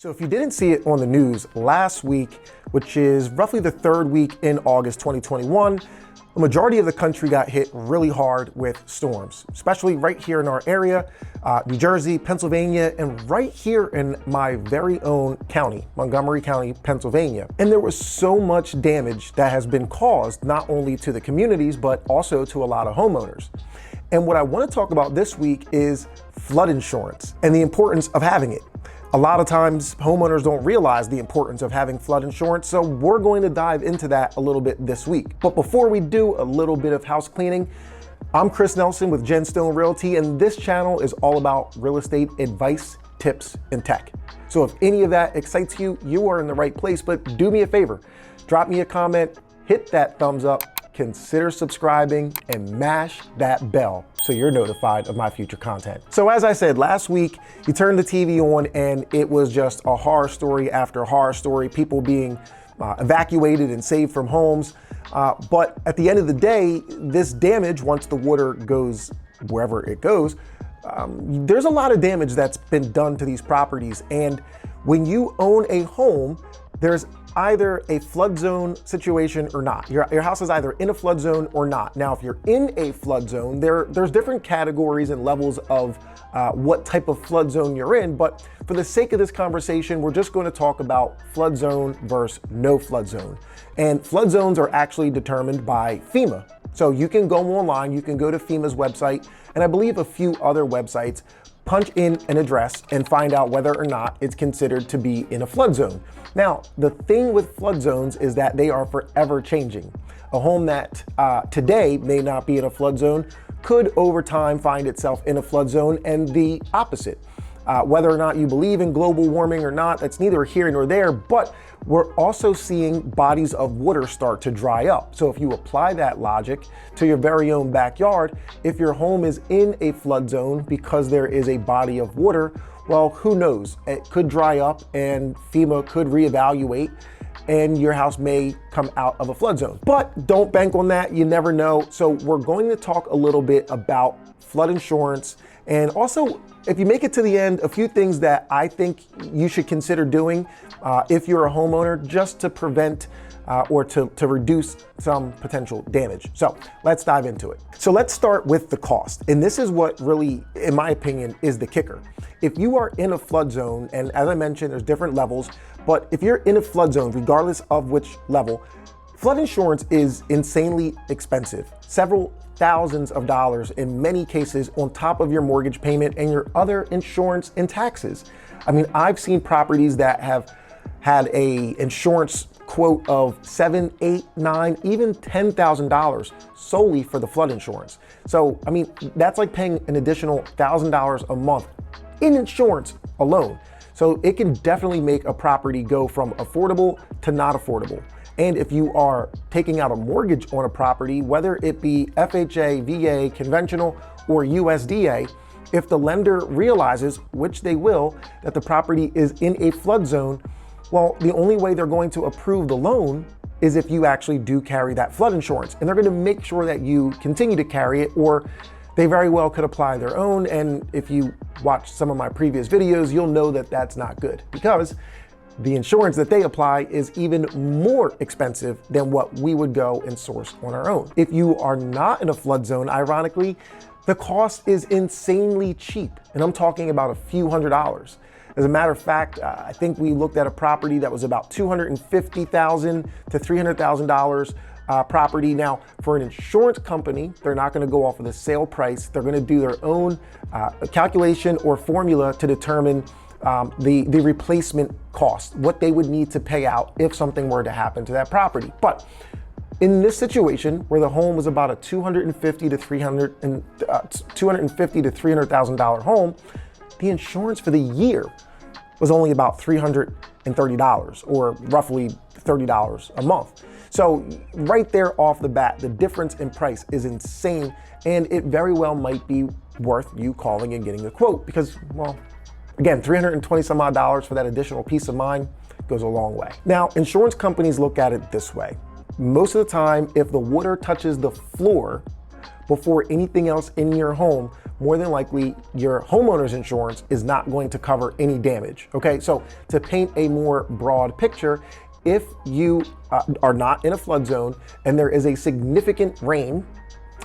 So if you didn't see it on the news last week, which is roughly the third week in August 2021, the majority of the country got hit really hard with storms, especially right here in our area, New Jersey, Pennsylvania, and right here in my very own county, Montgomery County, Pennsylvania. And there was so much damage that has been caused not only to the communities, but also to a lot of homeowners. And what I want to talk about this week is flood insurance and the importance of having it. A lot of times homeowners don't realize the importance of having flood insurance, so we're going to dive into that a little bit this week. But before we do, a little bit of house cleaning. I'm Chris Nelson with Genstone Realty, and this channel is all about real estate advice, tips, and tech. So if any of that excites you, you are in the right place, but do me a favor, drop me a comment, hit that thumbs up, consider subscribing, and mash that bell so you're notified of my future content. So as I said, last week, you turned the TV on and it was just a horror story after horror story, people being evacuated and saved from homes. But at the end of the day, this damage, once the water goes wherever it goes, there's a lot of damage that's been done to these properties. And when you own a home, there's either a flood zone situation or not. Your house is either in a flood zone or not. Now, if you're in a flood zone, there's different categories and levels of what type of flood zone you're in. But for the sake of this conversation, we're just going to talk about flood zone versus no flood zone. And flood zones are actually determined by FEMA. So you can go online, you can go to FEMA's website, and I believe a few other websites, punch in an address and find out whether or not it's considered to be in a flood zone. Now, the thing with flood zones is that they are forever changing. A home that today may not be in a flood zone could over time find itself in a flood zone, and the opposite. Whether or not you believe in global warming or not, that's neither here nor there, but we're also seeing bodies of water start to dry up. So if you apply that logic to your very own backyard, if your home is in a flood zone because there is a body of water, well, who knows? It could dry up and FEMA could reevaluate and your house may come out of a flood zone. But don't bank on that, you never know. So we're going to talk a little bit about flood insurance, and also, if you make it to the end, a few things that I think you should consider doing if you're a homeowner, just to prevent or to reduce some potential damage. So let's dive into it. So let's start with the cost. And this is what really, in my opinion, is the kicker. If you are in a flood zone, and as I mentioned, there's different levels, but if you're in a flood zone, regardless of which level, flood insurance is insanely expensive. Several thousands of dollars in many cases on top of your mortgage payment and your other insurance and taxes. I mean, I've seen properties that have had a insurance quote of $7,000, $8,000, $9,000, even $10,000 solely for the flood insurance. So, I mean, that's like paying an additional $1,000 a month in insurance alone. So it can definitely make a property go from affordable to not affordable. And if you are taking out a mortgage on a property, whether it be FHA, VA, conventional, or USDA, if the lender realizes, which they will, that the property is in a flood zone, well, the only way they're going to approve the loan is if you actually do carry that flood insurance. And they're going to make sure that you continue to carry it, or they very well could apply their own. And if you watch some of my previous videos, you'll know that that's not good, because the insurance that they apply is even more expensive than what we would go and source on our own. If you are not in a flood zone, ironically, the cost is insanely cheap. And I'm talking about a few $100s. As a matter of fact, I think we looked at a property that was about $250,000 to $300,000 property. Now, for an insurance company, they're not going to go off of the sale price. They're going to do their own calculation or formula to determine the replacement cost, what they would need to pay out if something were to happen to that property. But in this situation, where the home was about a $250,000 to $300,000 home, the insurance for the year was only about $330, or roughly $30 a month. So right there off the bat, the difference in price is insane, and it very well might be worth you calling and getting a quote, because, well, again, $320 some odd for that additional peace of mind goes a long way. Now, insurance companies look at it this way. Most of the time, if the water touches the floor before anything else in your home, more than likely your homeowner's insurance is not going to cover any damage. Okay, so to paint a more broad picture, if you are not in a flood zone and there is a significant rain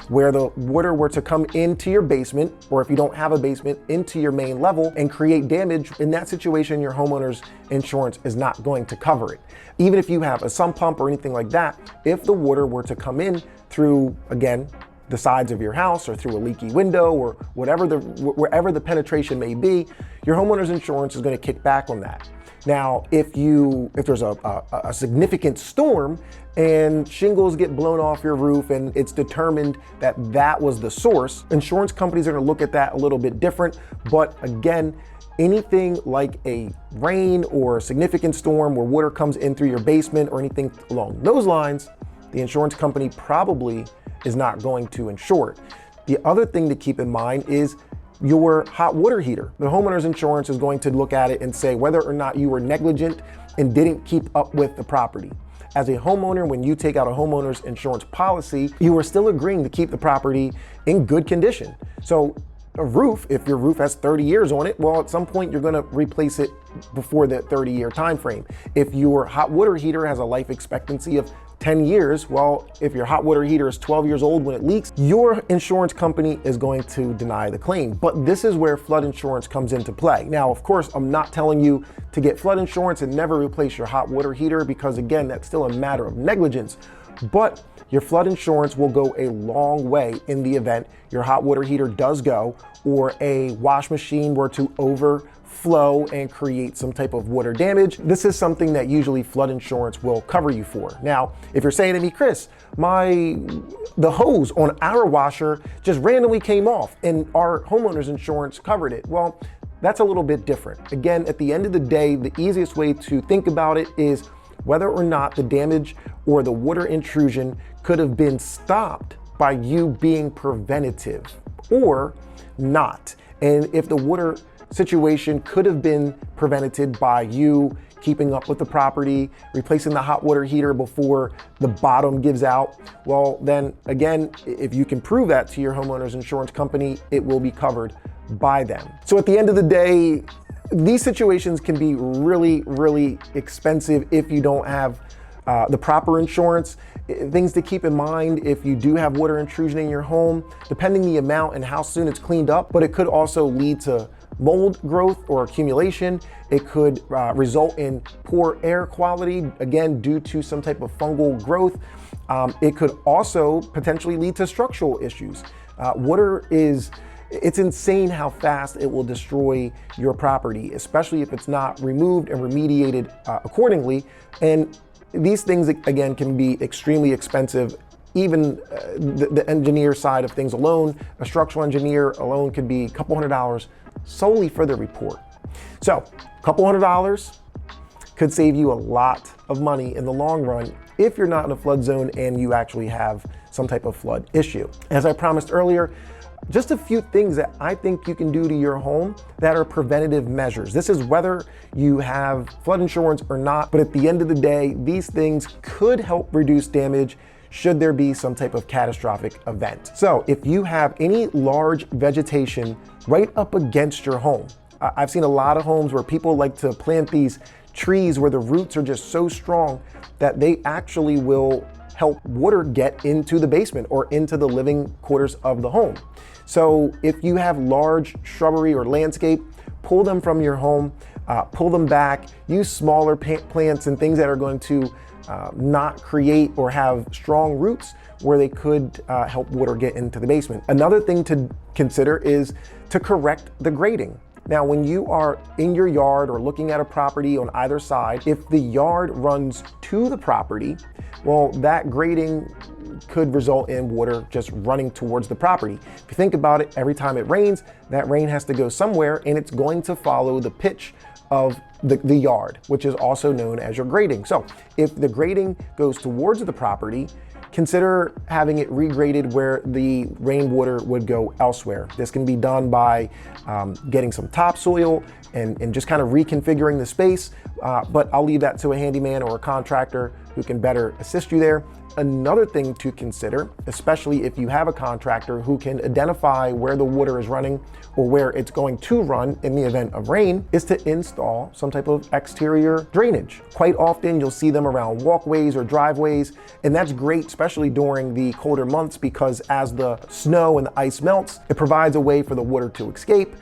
where the water were to come into your basement, or if you don't have a basement, into your main level and create damage, in that situation, your homeowner's insurance is not going to cover it. Even if you have a sump pump or anything like that, if the water were to come in through, again, the sides of your house or through a leaky window or wherever the penetration may be, your homeowner's insurance is going to kick back on that. Now, if there's a significant storm and shingles get blown off your roof and it's determined that that was the source, insurance companies are going to look at that a little bit different. But again, anything like a rain or a significant storm where water comes in through your basement or anything along those lines, the insurance company probably is not going to insure it. The other thing to keep in mind is your hot water heater. The homeowner's insurance is going to look at it and say whether or not you were negligent and didn't keep up with the property. As a homeowner, when you take out a homeowner's insurance policy, you are still agreeing to keep the property in good condition. So a roof, if your roof has 30 years on it, well, at some point you're going to replace it before that 30-year time frame. If your hot water heater has a life expectancy of 10 years, well, if your hot water heater is 12 years old when it leaks, your insurance company is going to deny the claim. But this is where flood insurance comes into play. Now, of course, I'm not telling you to get flood insurance and never replace your hot water heater, because again, that's still a matter of negligence. But your flood insurance will go a long way in the event your hot water heater does go, or a wash machine were to overflow and create some type of water damage. This is something that usually flood insurance will cover you for. Now, if you're saying to me, Chris, the hose on our washer just randomly came off and our homeowner's insurance covered it. Well, that's a little bit different. Again, at the end of the day, the easiest way to think about it is whether or not the damage or the water intrusion could have been stopped by you being preventative or not. And if the water situation could have been prevented by you keeping up with the property, replacing the hot water heater before the bottom gives out, well, then again, if you can prove that to your homeowner's insurance company, it will be covered by them. So at the end of the day, these situations can be really, really expensive if you don't have the proper insurance. Things to keep in mind if you do have water intrusion in your home, depending the amount and how soon it's cleaned up, but it could also lead to mold growth or accumulation. It could result in poor air quality, again, due to some type of fungal growth. It could also potentially lead to structural issues. It's insane how fast it will destroy your property, especially if it's not removed and remediated accordingly. And these things, again, can be extremely expensive. Even the engineer side of things alone, a structural engineer alone could be a couple $100 solely for the report. So a couple $100 could save you a lot of money in the long run if you're not in a flood zone and you actually have some type of flood issue. As I promised earlier, just a few things that I think you can do to your home that are preventative measures. This is whether you have flood insurance or not, but at the end of the day, these things could help reduce damage should there be some type of catastrophic event. So if you have any large vegetation right up against your home, I've seen a lot of homes where people like to plant these trees where the roots are just so strong that they actually will help water get into the basement or into the living quarters of the home. So if you have large shrubbery or landscape, pull them from your home, pull them back, use smaller plants and things that are going to not create or have strong roots where they could help water get into the basement. Another thing to consider is to correct the grading. Now, when you are in your yard or looking at a property on either side, if the yard runs to the property, well, that grading could result in water just running towards the property. If you think about it, every time it rains, that rain has to go somewhere and it's going to follow the pitch of the yard, which is also known as your grading. So if the grading goes towards the property, consider having it regraded where the rainwater would go elsewhere. This can be done by getting some topsoil and just kind of reconfiguring the space, but I'll leave that to a handyman or a contractor who can better assist you there. another thing to consider, especially if you have a contractor who can identify where the water is running or where it's going to run in the event of rain, is to install some type of exterior drainage. Quite often you'll see them around walkways or driveways, and that's great, especially during the colder months, because as the snow and the ice melts, it provides a way for the water to escape,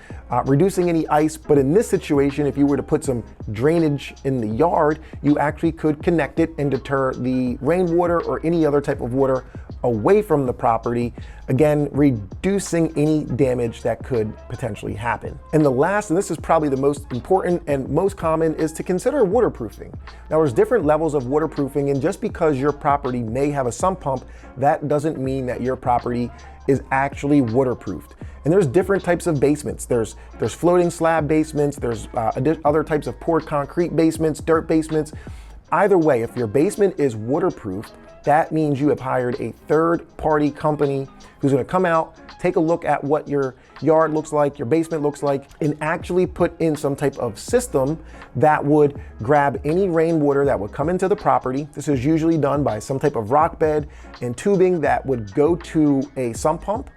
reducing any ice. But in this situation, if you were to put some drainage in the yard, you actually could connect it and deter the rainwater or any other type of water away from the property, again, reducing any damage that could potentially happen. And the last, and this is probably the most important and most common, is to consider waterproofing. Now, there's different levels of waterproofing, and just because your property may have a sump pump, that doesn't mean that your property is actually waterproofed. And there's different types of basements. There's floating slab basements, there's other types of poured concrete basements, dirt basements. Either way, if your basement is waterproofed, that means you have hired a third-party company who's gonna come out, take a look at what your yard looks like, your basement looks like, and actually put in some type of system that would grab any rainwater that would come into the property. This is usually done by some type of rock bed and tubing that would go to a sump pump,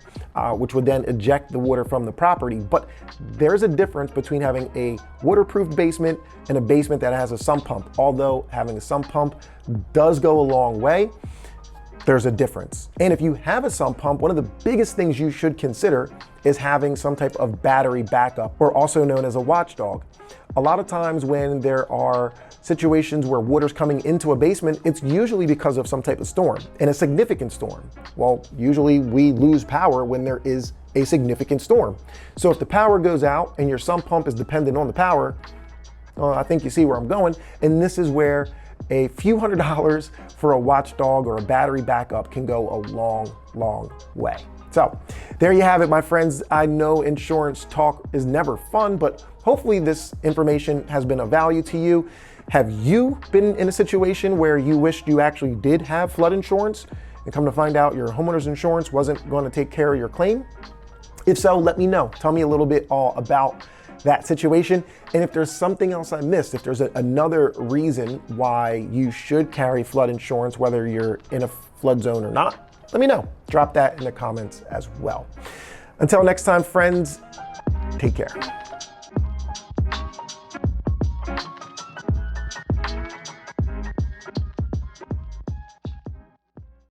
which would then eject the water from the property. But there's a difference between having a waterproof basement and a basement that has a sump pump. Although having a sump pump does go a long way, there's a difference. And if you have a sump pump, one of the biggest things you should consider is having some type of battery backup, or also known as a watchdog. A lot of times when there are situations where water's coming into a basement, it's usually because of some type of storm, and a significant storm. Well, usually we lose power when there is a significant storm. So if the power goes out and your sump pump is dependent on the power, I think you see where I'm going. And this is where a few $100s for a watchdog or a battery backup can go a long, long way. So there you have it, my friends. I know insurance talk is never fun, but hopefully this information has been of value to you. Have you been in a situation where you wished you actually did have flood insurance and come to find out your homeowner's insurance wasn't going to take care of your claim? If so, let me know. Tell me a little bit all about that situation. And if there's something else I missed, if there's another reason why you should carry flood insurance, whether you're in a flood zone or not, let me know. Drop that in the comments as well. Until next time, friends, take care.